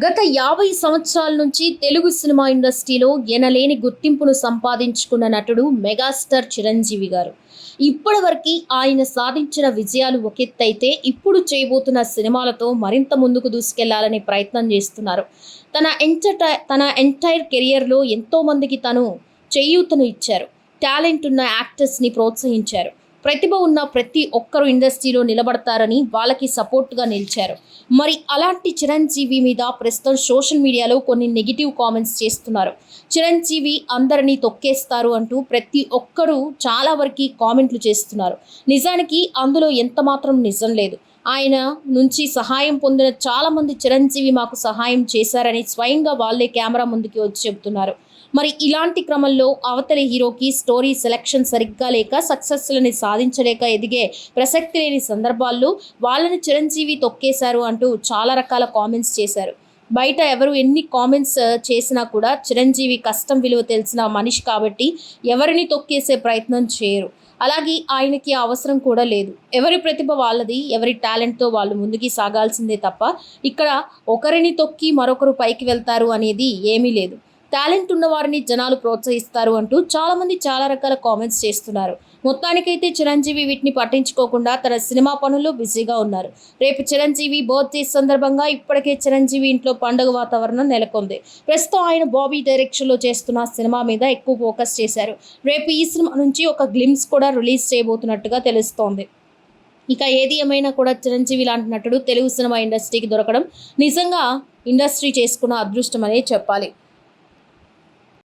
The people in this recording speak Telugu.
గత 50 సంవత్సరాల నుంచి తెలుగు సినిమా ఇండస్ట్రీలో ఎనలేని గుర్తింపును సంపాదించుకున్న నటుడు మెగాస్టార్ చిరంజీవి గారు. ఇప్పటివరకు ఆయన సాధించిన విజయాలు ఒకెత్తైతే ఇప్పుడు చేయబోతున్న సినిమాలతో మరింత ముందుకు దూసుకెళ్లాలని ప్రయత్నం చేస్తున్నారు. తన ఎంటైర్ కెరియర్లో ఎంతో మందికి తను చేయూతను ఇచ్చారు. టాలెంట్ ఉన్న యాక్టర్స్ని ప్రోత్సహించారు. ప్రతిభ ఉన్న ప్రతి ఒక్కరూ ఇండస్ట్రీలో నిలబడతారని వాళ్ళకి సపోర్ట్గా నిలిచారు. మరి అలాంటి చిరంజీవి మీద ప్రస్తుతం సోషల్ మీడియాలో కొన్ని నెగిటివ్ కామెంట్స్ చేస్తున్నారు. చిరంజీవి అందరినీ తొక్కేస్తారు అంటూ ప్రతి ఒక్కరూ చాలా వరకు కామెంట్లు చేస్తున్నారు. నిజానికి అందులో ఎంత మాత్రం నిజం లేదు. ఆయన నుంచి సహాయం పొందిన చాలామంది చిరంజీవి మాకు సహాయం చేశారని స్వయంగా వాళ్ళే కెమెరా ముందుకి వచ్చి చెబుతున్నారు. మరి ఇలాంటి క్రమంలో అవతలి హీరోకి స్టోరీ సెలెక్షన్ సరిగ్గా లేక సక్సెస్లని సాధించలేక ఎదిగే ప్రసక్తి లేని సందర్భాల్లో వాళ్ళని చిరంజీవి తొక్కేశారు అంటూ చాలా రకాల కామెంట్స్ చేశారు. బయట ఎవరు ఎన్ని కామెంట్స్ చేసినా కూడా చిరంజీవి కష్టం విలువ తెలిసిన మనిషి కాబట్టి ఎవరిని తొక్కేసే ప్రయత్నం చేయరు. అలాగే ఆయనకి అవసరం కూడా లేదు. ఎవరి ప్రతిభ వాళ్ళది, ఎవరి టాలెంట్తో వాళ్ళు ముందుకి సాగాల్సిందే తప్ప ఇక్కడ ఒకరిని తొక్కి మరొకరు పైకి వెళ్తారు అనేది ఏమీ లేదు. టాలెంట్ ఉన్న వారిని జనాలు ప్రోత్సహిస్తారు అంటూ చాలామంది చాలా రకాల కామెంట్స్ చేస్తున్నారు. మొత్తానికైతే చిరంజీవి వీటిని పట్టించుకోకుండా తన సినిమా పనుల్లో బిజీగా ఉన్నారు. రేపు చిరంజీవి బర్త్డే సందర్భంగా ఇప్పటికే చిరంజీవి ఇంట్లో పండుగ వాతావరణం నెలకొంది. ప్రస్తుతం ఆయన బాబీ డైరెక్షన్లో చేస్తున్న సినిమా మీద ఎక్కువ ఫోకస్ చేశారు. రేపు ఈ సినిమా నుంచి ఒక గ్లిమ్స్ కూడా రిలీజ్ చేయబోతున్నట్టుగా తెలుస్తోంది. ఇక ఏది ఏమైనా కూడా చిరంజీవి లాంటి నటుడు తెలుగు సినిమా ఇండస్ట్రీకి దొరకడం నిజంగా ఇండస్ట్రీ చేసుకున్న అదృష్టం అనే చెప్పాలి.